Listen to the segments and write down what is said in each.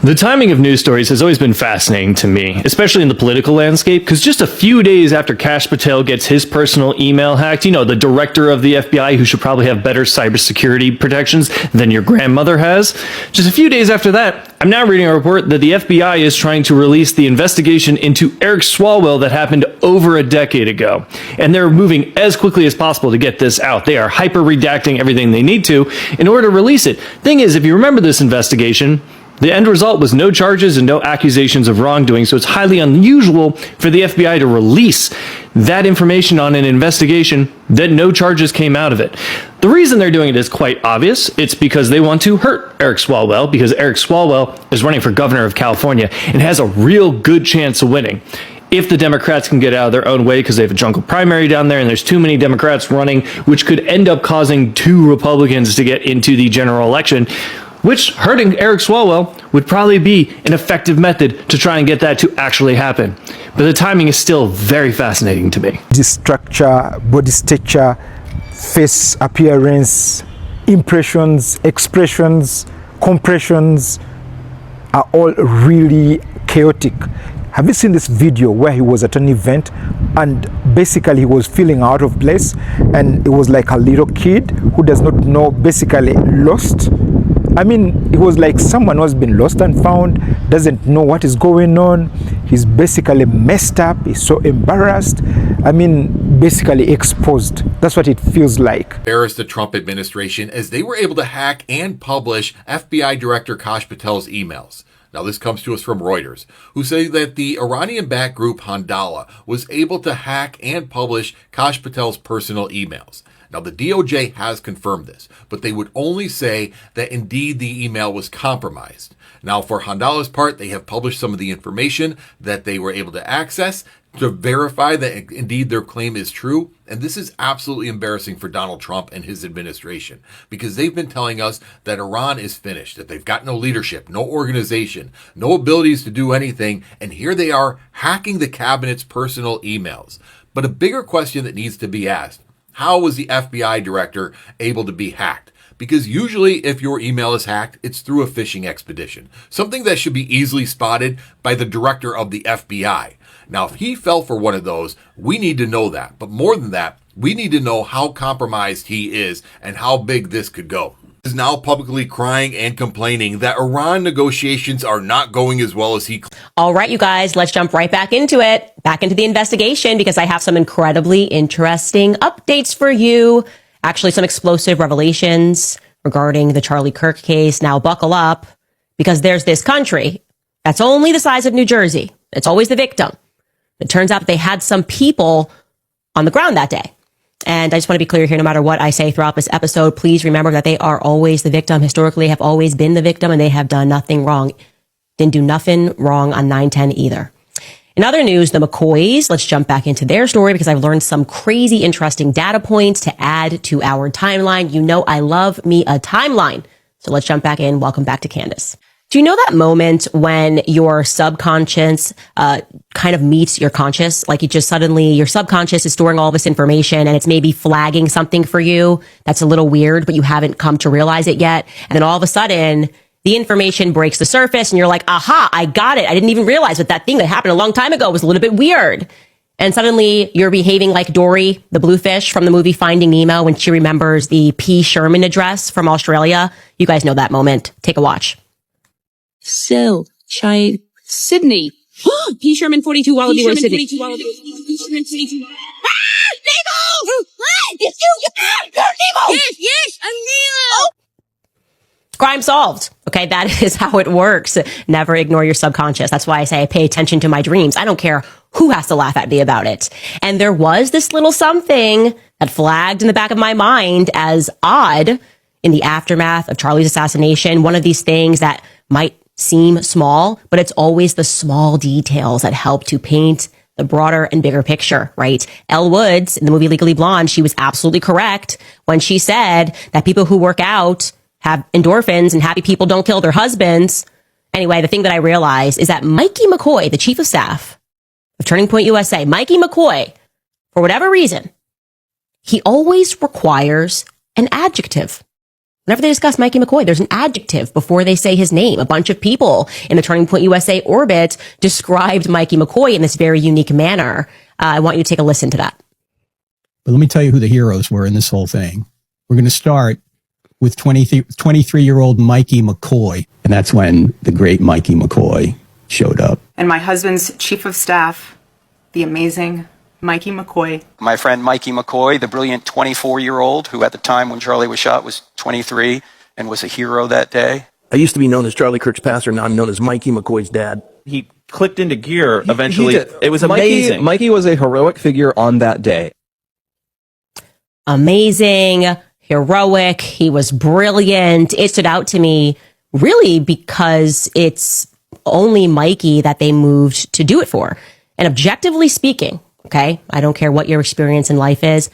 The timing of news stories has always been fascinating to me, especially in the political landscape, because just a few days after Kash Patel gets his personal email hacked, you know, the director of the FBI who should probably have better cybersecurity protections than your grandmother has, just a few days after that, I'm now reading a report that the FBI is trying to release the investigation into Eric Swalwell that happened over a decade ago. And they're moving as quickly as possible to get this out. They are hyper redacting everything they need to in order to release it. Thing is, if you remember this investigation, the end result was no charges and no accusations of wrongdoing, so it's highly unusual for the FBI to release that information on an investigation that no charges came out of it. The reason they're doing it is quite obvious. It's because they want to hurt Eric Swalwell, because Eric Swalwell is running for governor of California and has a real good chance of winning. If the Democrats can get out of their own way because they have a jungle primary down there and there's too many Democrats running, which could end up causing 2 Republicans to get into the general election, which hurting Eric Swalwell would probably be an effective method to try and get that to actually happen. But the timing is still very fascinating to me. The structure, body stature, face appearance, impressions, expressions, compressions are all really chaotic. Have you seen this video where he was at an event and basically he was feeling out of place, and it was like a little kid who does not know, basically lost? I mean, it was like someone who has been lost and found, doesn't know what is going on. He's basically messed up. He's so embarrassed. I mean, basically exposed. That's what it feels like. Embarrassed the Trump administration as they were able to hack and publish FBI Director Kash Patel's emails. Now, this comes to us from Reuters, who say that the Iranian-backed group Handala was able to hack and publish Kash Patel's personal emails. Now, the DOJ has confirmed this, but they would only say that indeed the email was compromised. Now, for Handala's part, they have published some of the information that they were able to access to verify that indeed their claim is true. And this is absolutely embarrassing for Donald Trump and his administration, because they've been telling us that Iran is finished, that they've got no leadership, no organization, no abilities to do anything. And here they are hacking the cabinet's personal emails. But a bigger question that needs to be asked: how was the FBI director able to be hacked? Because usually if your email is hacked, it's through a phishing expedition, something that should be easily spotted by the director of the FBI. Now, if he fell for one of those, we need to know that. But more than that, we need to know how compromised he is and how big this could go. He is now publicly crying and complaining that Iran negotiations are not going as well as he. All right, you guys, let's jump right back into it, back into the investigation, because I have some incredibly interesting updates for you. Actually, some explosive revelations regarding the Charlie Kirk case. Now, buckle up, because there's this country that's only the size of New Jersey. It's always the victim. It turns out they had some people on the ground that day. And I just want to be clear here, no matter what I say throughout this episode, please remember that they are always the victim, historically have always been the victim, and they have done nothing wrong. Didn't do nothing wrong on 9/10 either. In other news, the McCoys, let's jump back into their story, because I've learned some crazy, interesting data points to add to our timeline. You know I love me a timeline. So let's jump back in. Welcome back to Candace. Do you know that moment when your subconscious kind of meets your conscious? Like, you just suddenly, your subconscious is storing all this information and it's maybe flagging something for you that's a little weird, but you haven't come to realize it yet. And then all of a sudden, the information breaks the surface and you're like, aha, I got it. I didn't even realize that that thing that happened a long time ago was a little bit weird. And suddenly you're behaving like Dory, the blue fish from the movie Finding Nemo, when she remembers the P. Sherman address from Australia. You guys know that moment. Take a watch. Sydney. P. Sherman 42 Wallaby Road, Sydney. Nemo! It's you! You're Nemo! Yes, I'm Nemo! Crime solved. Okay, that is how it works. Never ignore your subconscious. That's why I say I pay attention to my dreams. I don't care who has to laugh at me about it. And there was this little something that flagged in the back of my mind as odd in the aftermath of Charlie's assassination. One of these things that might seem small, but it's always the small details that help to paint the broader and bigger picture, right? Elle Woods in the movie Legally Blonde, she was absolutely correct when she said that people who work out have endorphins and happy people don't kill their husbands. Anyway, the thing that I realized is that Mikey McCoy, the chief of staff of Turning Point USA, Mikey McCoy, for whatever reason, he always requires an adjective Whenever they discuss Mikey McCoy, there's an adjective before they say his name. A bunch of people in the Turning Point USA orbit described Mikey McCoy in this very unique manner. I want you to take a listen to that. But let me tell you who the heroes were in this whole thing. We're going to start with 23-year-old Mikey McCoy. And that's when the great Mikey McCoy showed up. And my husband's chief of staff, the amazing Mikey McCoy. My friend Mikey McCoy, the brilliant 24-year-old who at the time when Charlie was shot was 23 and was a hero that day. I used to be known as Charlie Kirk's pastor, now I'm known as Mikey McCoy's dad. He clicked into gear eventually. It was amazing. Mikey was a heroic figure on that day. Amazing, heroic. He was brilliant. It stood out to me really because it's only Mikey that they moved to do it for. And objectively speaking, okay, I don't care what your experience in life is,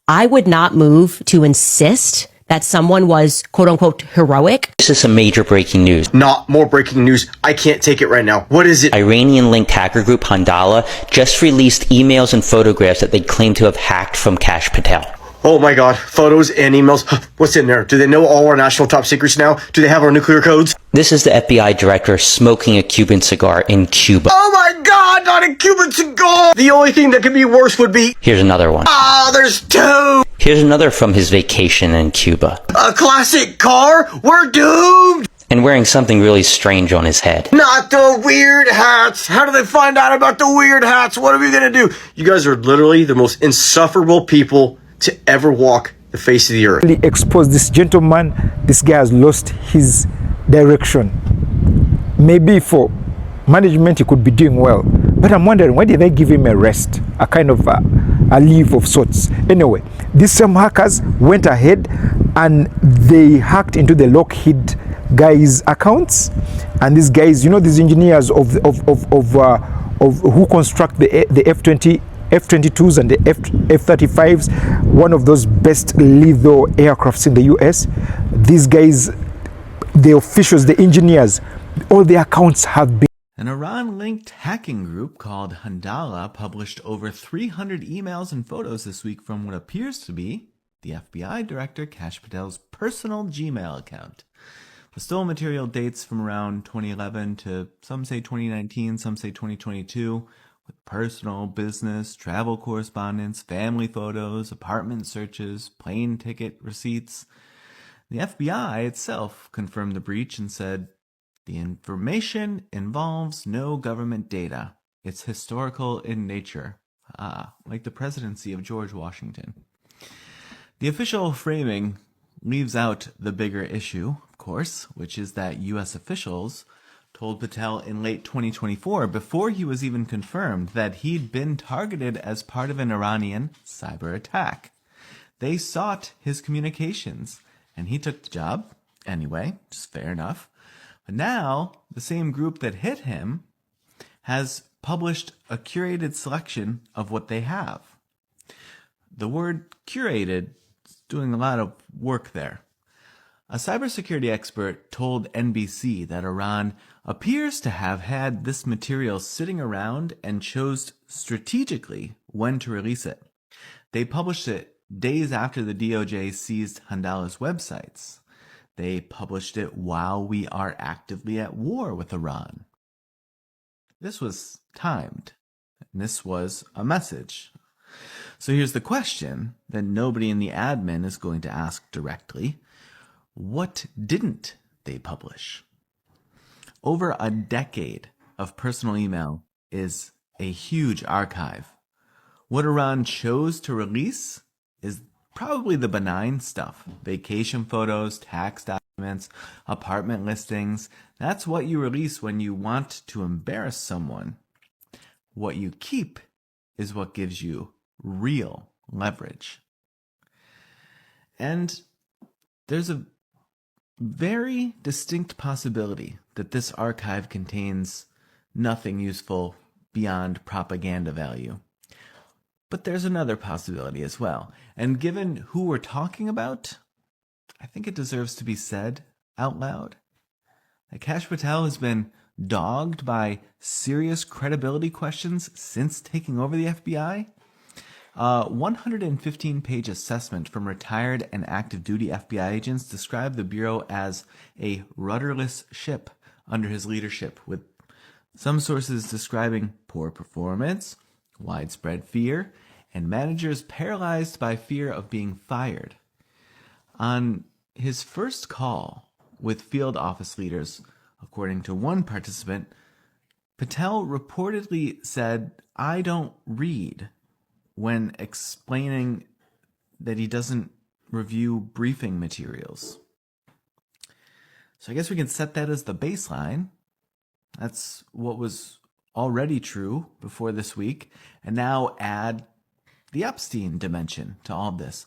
I would not move to insist that someone was quote unquote heroic. This is some major breaking news. Not more breaking news. I can't take it right now. What is it? Iranian linked hacker group Handala just released emails and photographs that they claim to have hacked from Kash Patel. Oh my God, photos and emails. What's in there? Do they know all our national top secrets now? Do they have our nuclear codes? This is the FBI director smoking a Cuban cigar in Cuba. Oh my God, not a Cuban cigar! The only thing that could be worse would be... Here's another one. Oh, there's two! Here's another from his vacation in Cuba. A classic car? We're doomed! And wearing something really strange on his head. Not the weird hats! How do they find out about the weird hats? What are we gonna do? You guys are literally the most insufferable people to ever walk the face of the earth. Really expose this gentleman. This guy has lost his direction. Maybe for management he could be doing well, but I'm wondering, why did they give him a rest, a kind of a leave of sorts? Anyway, these same hackers went ahead and they hacked into the Lockheed guys' accounts, and these guys, you know, these engineers of who construct the F-22s and the F-35s, one of those best lethal aircrafts in the US. These guys, the officials, the engineers, all the accounts have been. An Iran-linked hacking group called Handala published over 300 emails and photos this week from what appears to be the FBI Director Kash Patel's personal Gmail account. The stolen material dates from around 2011 to some say 2019, some say 2022, with personal, business, travel correspondence, family photos, apartment searches, plane ticket receipts. The FBI itself confirmed the breach and said, "The information involves no government data. It's historical in nature." Like the presidency of George Washington. The official framing leaves out the bigger issue, of course, which is that U.S. officials told Patel in late 2024, before he was even confirmed, that he'd been targeted as part of an Iranian cyber attack. They sought his communications, and he took the job anyway, which is fair enough. But now, the same group that hit him has published a curated selection of what they have. The word curated is doing a lot of work there. A cybersecurity expert told NBC that Iran appears to have had this material sitting around and chose strategically when to release it. They published it days after the DOJ seized Handala's websites. They published it while we are actively at war with Iran. This was timed, and this was a message. So here's the question that nobody in the admin is going to ask directly. What didn't they publish? Over a decade of personal email is a huge archive. What Iran chose to release is probably the benign stuff. Vacation photos, tax documents, apartment listings. That's what you release when you want to embarrass someone. What you keep is what gives you real leverage. And there's a very distinct possibility that this archive contains nothing useful beyond propaganda value. But there's another possibility as well. And given who we're talking about, I think it deserves to be said out loud. That Kash Patel has been dogged by serious credibility questions since taking over the FBI. A 115-page assessment from retired and active duty FBI agents described the Bureau as a rudderless ship under his leadership, with some sources describing poor performance, widespread fear, and managers paralyzed by fear of being fired. On his first call with field office leaders, according to one participant, Patel reportedly said, "I don't read," when explaining that he doesn't review briefing materials. So I guess we can set that as the baseline. That's what was already true before this week, and now add the Epstein dimension to all of this.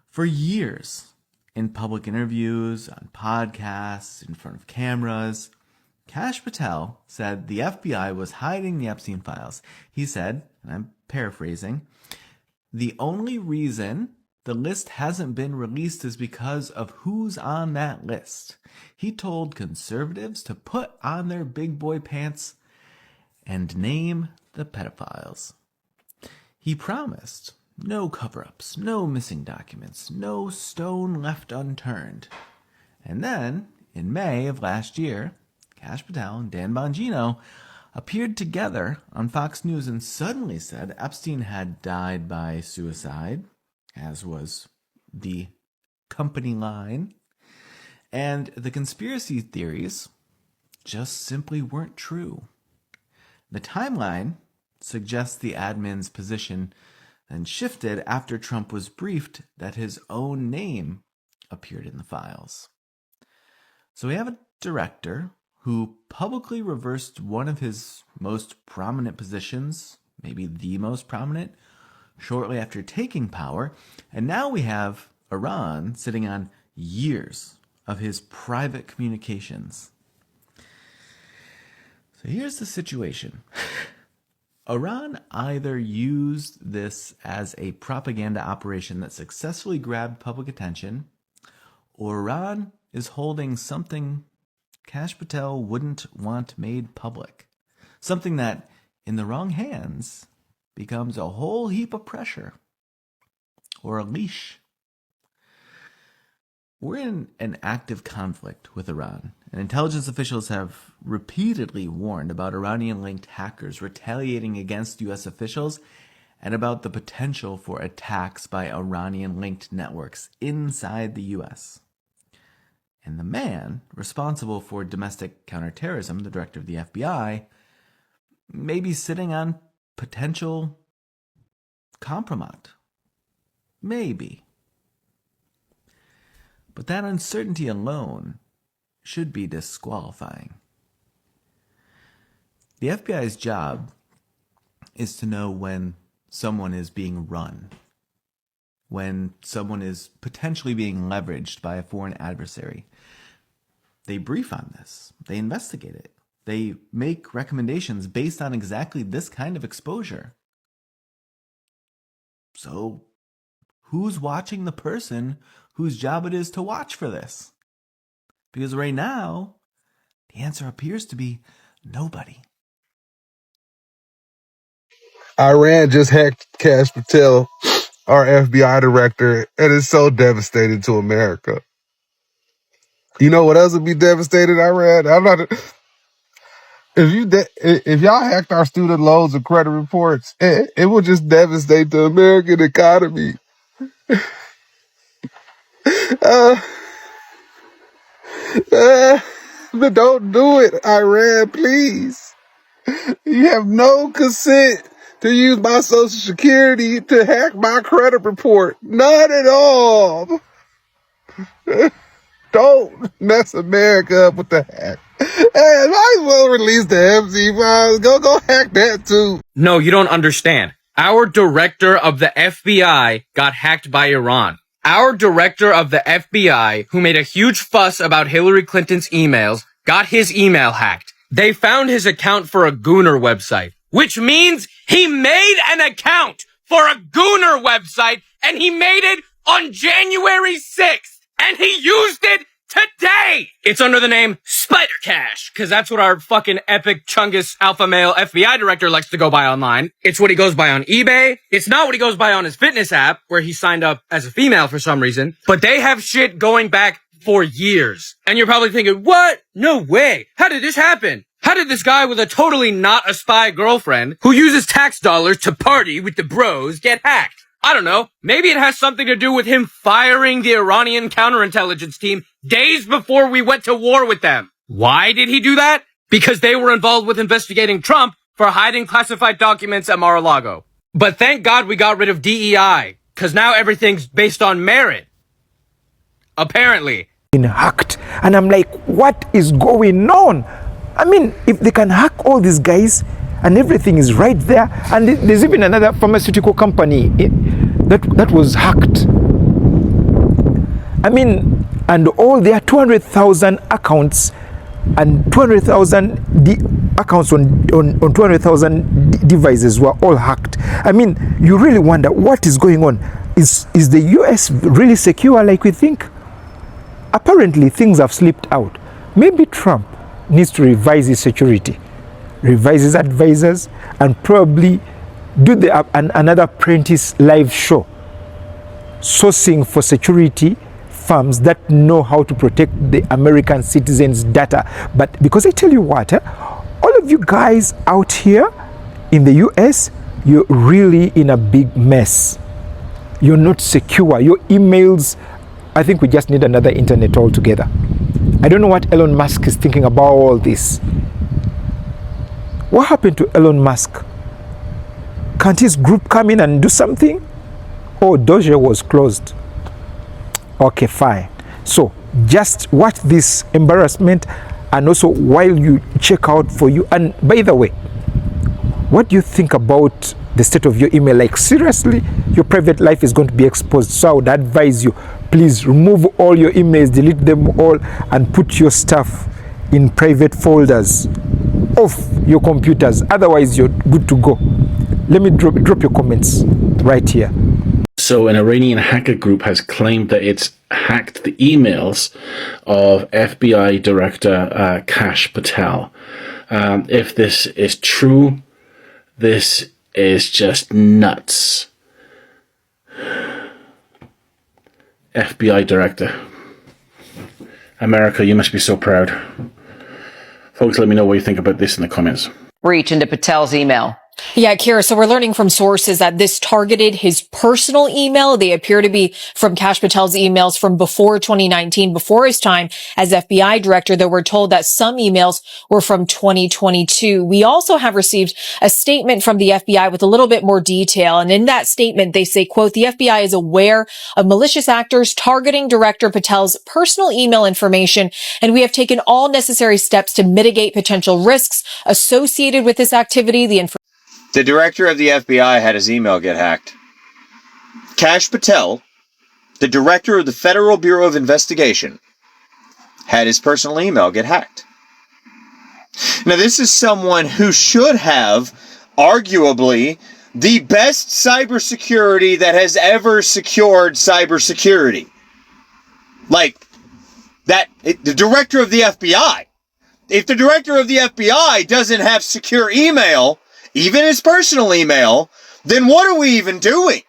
For years, in public interviews, on podcasts, in front of cameras, Kash Patel said the FBI was hiding the Epstein files. He said, and I'm paraphrasing, "The only reason the list hasn't been released is because of who's on that list." He told conservatives to put on their big boy pants and name the pedophiles. He promised no cover-ups, no missing documents, no stone left unturned. And then, in May of last year, Kash Patel and Dan Bongino appeared together on Fox News and suddenly said Epstein had died by suicide, as was the company line, and the conspiracy theories just simply weren't true. The timeline suggests the admin's position then shifted after Trump was briefed that his own name appeared in the files. So we have a director who publicly reversed one of his most prominent positions, maybe the most prominent, shortly after taking power, and now we have Iran sitting on years of his private communications. So here's the situation. Iran either used this as a propaganda operation that successfully grabbed public attention, or Iran is holding something Kash Patel wouldn't want made public. Something that, in the wrong hands, becomes a whole heap of pressure. Or a leash. We're in an active conflict with Iran, and intelligence officials have repeatedly warned about Iranian-linked hackers retaliating against U.S. officials and about the potential for attacks by Iranian-linked networks inside the U.S. And the man responsible for domestic counterterrorism, the director of the FBI, may be sitting on potential compromise. Maybe. But that uncertainty alone should be disqualifying. The FBI's job is to know when someone is being run, when someone is potentially being leveraged by a foreign adversary. They brief on this. They investigate it. They make recommendations based on exactly this kind of exposure. So, who's watching the person whose job it is to watch for this? Because right now, the answer appears to be nobody. Iran just hacked Kash Patel, our FBI director, and it's so devastating to America. You know what else would be devastating, Iran? If y'all hacked our student loans and credit reports, it will just devastate the American economy. But don't do it, Iran, please. You have no consent to use my Social Security to hack my credit report. Not at all. Don't mess America up with the hack. Hey, might as well release the Epstein files. Go hack that too. No, you don't understand. Our director of the FBI got hacked by Iran. Our director of the FBI, who made a huge fuss about Hillary Clinton's emails, got his email hacked. They found his account for a Gooner website, which means he made an account for a Gooner website, and he made it on January 6th, and he used it today. It's under the name Spider Cash, because that's what our fucking epic chungus alpha male FBI director likes to go by online. It's what he goes by on eBay. It's not what he goes by on his fitness app, where he signed up as a female for some reason. But they have shit going back for years. And you're probably thinking, what? No way. How did this happen? How did this guy with a totally not a spy girlfriend who uses tax dollars to party with the bros get hacked? I don't know. Maybe it has something to do with him firing the Iranian counterintelligence team days before we went to war with them. Why did he do that? Because they were involved with investigating Trump for hiding classified documents at Mar-a-Lago. But thank God we got rid of DEI, because now everything's based on merit. Apparently. Been hacked. And I'm like, what is going on? I mean, if they can hack all these guys and everything is right there, and there's even another pharmaceutical company that was hacked. I mean, and all their 200,000 accounts and 200,000 accounts on 200,000 devices were all hacked. I mean, you really wonder what is going on. Is the US really secure like we think? Apparently, things have slipped out. Maybe Trump needs to revise his security, revise his advisors, and probably do another Apprentice live show, sourcing for security firms that know how to protect the American citizens' data. But because I tell you what, all of you guys out here in the US, you're really in a big mess. You're not secure. Your emails, I think we just need another internet altogether. I don't know what Elon Musk is thinking about all this. What happened to Elon Musk? Can't his group come in and do something? Oh, Doge was closed. Okay, fine. So just watch this embarrassment, and also while you check out for you. And by the way, what do you think about the state of your email? Like, seriously, your private life is going to be exposed. So I would advise you, please remove all your emails, delete them all, and put your stuff in private folders off your computers. Otherwise, you're good to go. Let me drop your comments right here. So an Iranian hacker group has claimed that it's hacked the emails of FBI Director Kash Patel. If this is true, this is just nuts. FBI Director. America, you must be so proud. Folks, let me know what you think about this in the comments. Reach into Patel's email. Yeah, Kira, so we're learning from sources that this targeted his personal email. They appear to be from Kash Patel's emails from before 2019, before his time as FBI director, though we're told that some emails were from 2022. We also have received a statement from the FBI with a little bit more detail. And in that statement, they say, quote, the FBI is aware of malicious actors targeting Director Patel's personal email information, and we have taken all necessary steps to mitigate potential risks associated with this activity. The director of the FBI had his email get hacked. Kash Patel, the director of the Federal Bureau of Investigation, had his personal email get hacked. Now, this is someone who should have, arguably, the best cybersecurity that has ever secured cybersecurity. Like, the director of the FBI. If the director of the FBI doesn't have secure email, even his personal email, then what are we even doing?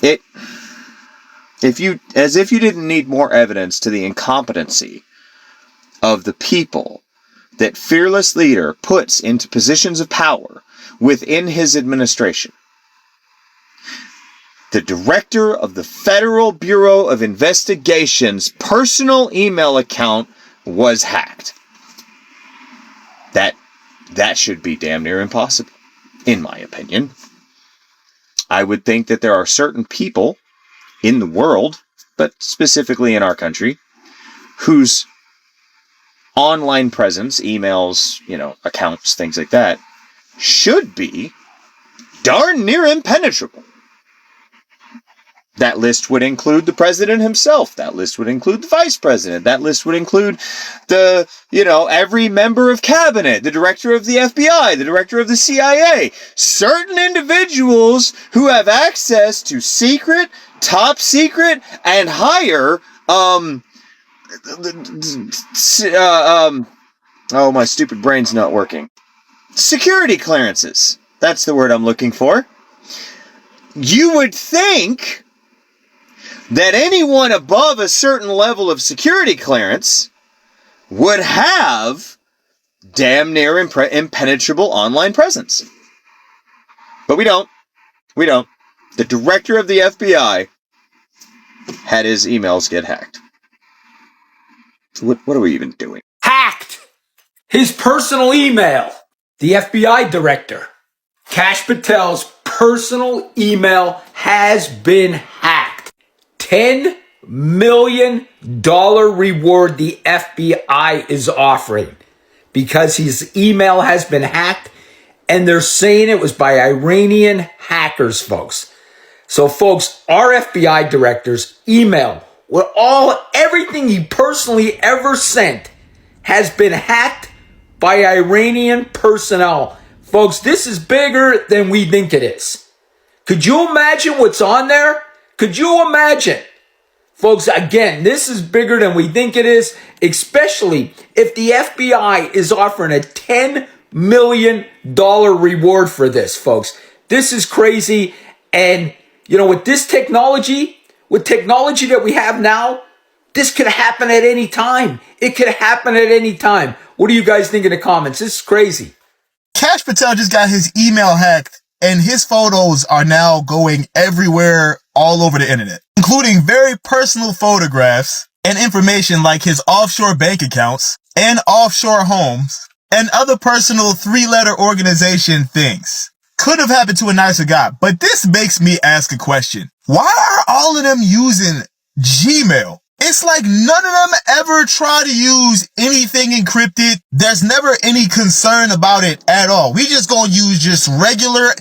As if you didn't need more evidence to the incompetency of the people that fearless leader puts into positions of power within his administration. The director of the Federal Bureau of Investigation's personal email account was hacked. That should be damn near impossible, in my opinion. I would think that there are certain people in the world, but specifically in our country, whose online presence, emails, accounts, things like that, should be darn near impenetrable. That list would include the president himself. That list would include the vice president. That list would include every member of cabinet, the director of the FBI, the director of the CIA. Certain individuals who have access to secret, top secret, and higher Oh, my stupid brain's not working. Security clearances. That's the word I'm looking for. You would think that anyone above a certain level of security clearance would have damn near impenetrable online presence. But we don't. We don't. The director of the FBI had his emails get hacked. What are we even doing? Hacked! His personal email. The FBI director, Kash Patel's personal email has been hacked. $10 million reward the FBI is offering because his email has been hacked, and they're saying it was by Iranian hackers, folks. So, folks, our FBI director's email with everything he personally ever sent has been hacked by Iranian personnel. Folks, this is bigger than we think it is. Could you imagine what's on there? Could you imagine? Folks, again, this is bigger than we think it is, especially if the FBI is offering a $10 million reward for this, folks. This is crazy. And, with this technology, that we have now, this could happen at any time. It could happen at any time. What do you guys think in the comments? This is crazy. Kash Patel just got his email hacked, and his photos are now going everywhere all over the internet, including very personal photographs and information like his offshore bank accounts and offshore homes and other personal 3-letter organization things. Could have happened to a nicer guy, but this makes me ask a question. Why are all of them using Gmail? It's like none of them ever try to use anything encrypted. There's never any concern about it at all. We just gonna use just regular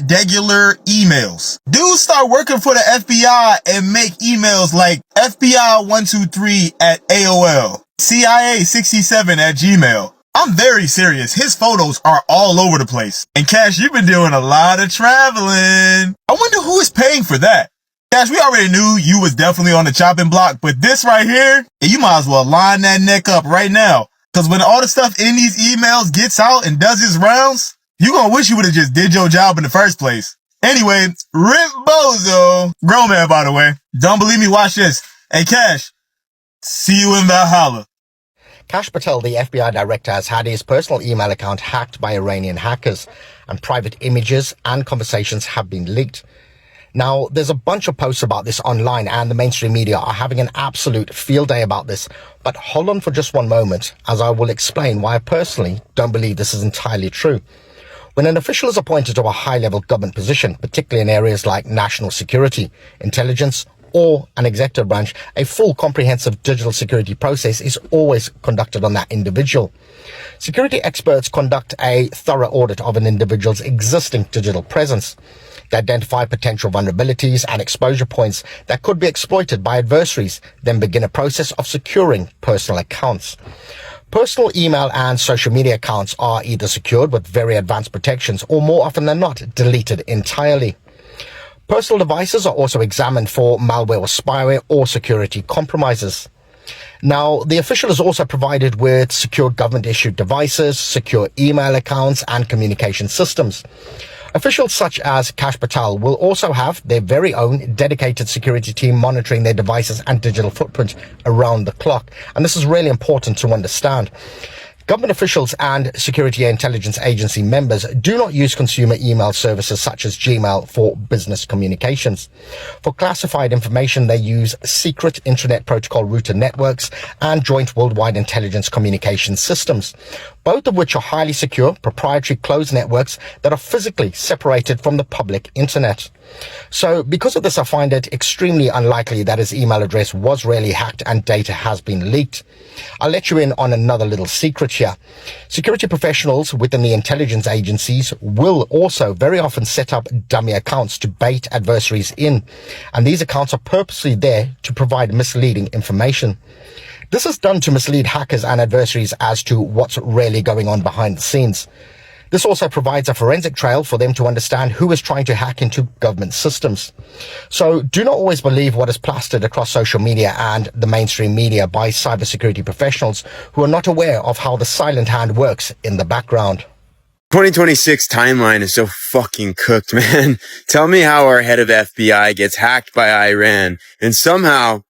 emails. Dudes start working for the FBI and make emails like FBI123 at AOL, CIA67 at Gmail. I'm very serious. His photos are all over the place. And Kash, you've been doing a lot of traveling. I wonder who is paying for that. Kash, we already knew you was definitely on the chopping block, but this right here, you might as well line that neck up right now. Because when all the stuff in these emails gets out and does its rounds, you gonna wish you would have just did your job in the first place. Anyway, Rip Bozo. Grown man, by the way. Don't believe me? Watch this. Hey, Kash, see you in Valhalla. Kash Patel, the FBI director, has had his personal email account hacked by Iranian hackers, and private images and conversations have been leaked. Now, there's a bunch of posts about this online, and the mainstream media are having an absolute field day about this. But hold on for just one moment, as I will explain why I personally don't believe this is entirely true. When an official is appointed to a high-level government position, particularly in areas like national security, intelligence, or an executive branch, a full comprehensive digital security process is always conducted on that individual. Security experts conduct a thorough audit of an individual's existing digital presence. They identify potential vulnerabilities and exposure points that could be exploited by adversaries, then begin a process of securing personal accounts. Personal email and social media accounts are either secured with very advanced protections or, more often than not, deleted entirely. Personal devices are also examined for malware or spyware or security compromises. Now, the official is also provided with secure government-issued devices, secure email accounts, and communication systems. Officials such as Kash Patel will also have their very own dedicated security team monitoring their devices and digital footprint around the clock. And this is really important to understand. Government officials and security and intelligence agency members do not use consumer email services such as Gmail for business communications. For classified information, they use secret Internet Protocol router networks and joint worldwide intelligence communication systems, both of which are highly secure, proprietary closed networks that are physically separated from the public internet. So because of this, I find it extremely unlikely that his email address was really hacked and data has been leaked. I'll let you in on another little secret here. Security professionals within the intelligence agencies will also very often set up dummy accounts to bait adversaries in, and these accounts are purposely there to provide misleading information. This is done to mislead hackers and adversaries as to what's really going on behind the scenes. This also provides a forensic trail for them to understand who is trying to hack into government systems. So do not always believe what is plastered across social media and the mainstream media by cybersecurity professionals who are not aware of how the silent hand works in the background. 2026 timeline is so fucking cooked, man. Tell me how our head of FBI gets hacked by Iran, and somehow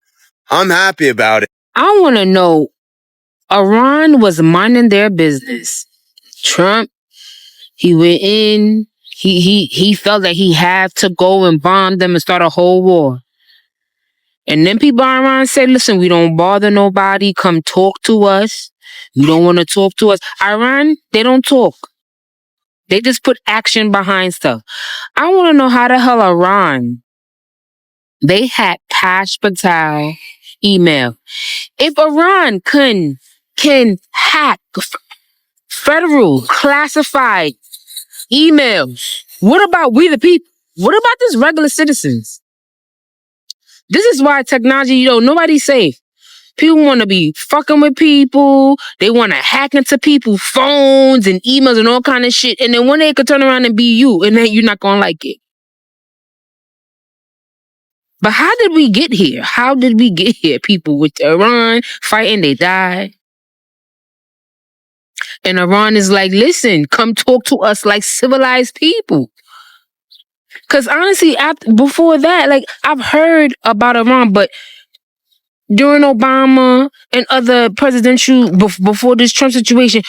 I'm happy about it. I want to know, Iran was minding their business. Trump, he went in, he felt that he had to go and bomb them and start a whole war. And then people around say, listen, we don't bother nobody. Come talk to us. You don't want to talk to us. Iran, they don't talk. They just put action behind stuff. I want to know how the hell Iran, they hacked Kash Patel email. If Iran can hack federal classified emails, what about we the people? What about this regular citizens? This is why technology, nobody's safe. People want to be fucking with people. They want to hack into people's phones and emails and all kind of shit. And then one day it could turn around and be you, and then you're not going to like it. But how did we get here? How did we get here? People with Iran fighting, they died. And Iran is like, listen, come talk to us like civilized people. Because honestly, before that, like, I've heard about Iran, but during Obama and other presidential, before this Trump situation,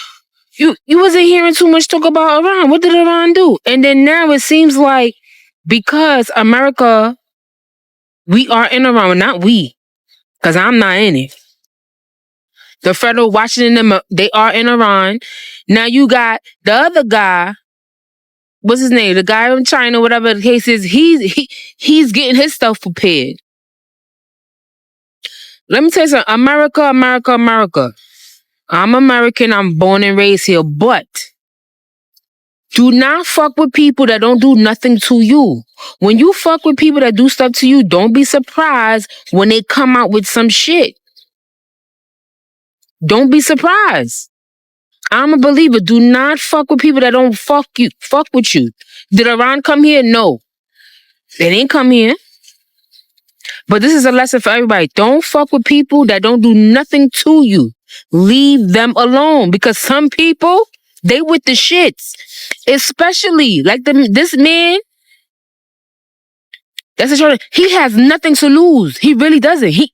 you wasn't hearing too much talk about Iran. What did Iran do? And then now it seems like because America, we are in Iran, well, not we, because I'm not in it. The federal Washington, they are in Iran. Now you got the other guy, what's his name? The guy in China, whatever the case is, he's getting his stuff prepared. Let me tell you something. America. I'm American. I'm born and raised here. But do not fuck with people that don't do nothing to you. When you fuck with people that do stuff to you, don't be surprised when they come out with some shit. Don't be surprised. I'm a believer. Do not fuck with people that don't fuck with you. Did Iran come here? No. They didn't come here. But this is a lesson for everybody. Don't fuck with people that don't do nothing to you. Leave them alone. Because some people, they with the shits. Especially, like this man, that's a short. He has nothing to lose. He really doesn't. He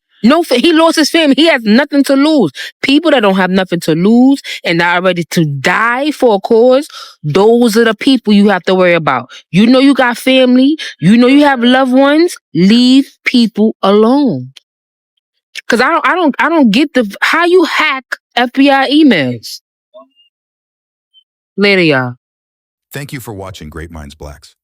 lost his family. He has nothing to lose. People that don't have nothing to lose and are ready to die for a cause, those are the people you have to worry about. You know you got family. You know you have loved ones. Leave people alone. Cause I don't get how you hack FBI emails. Later, y'all. Thank you for watching Great Minds Blacks.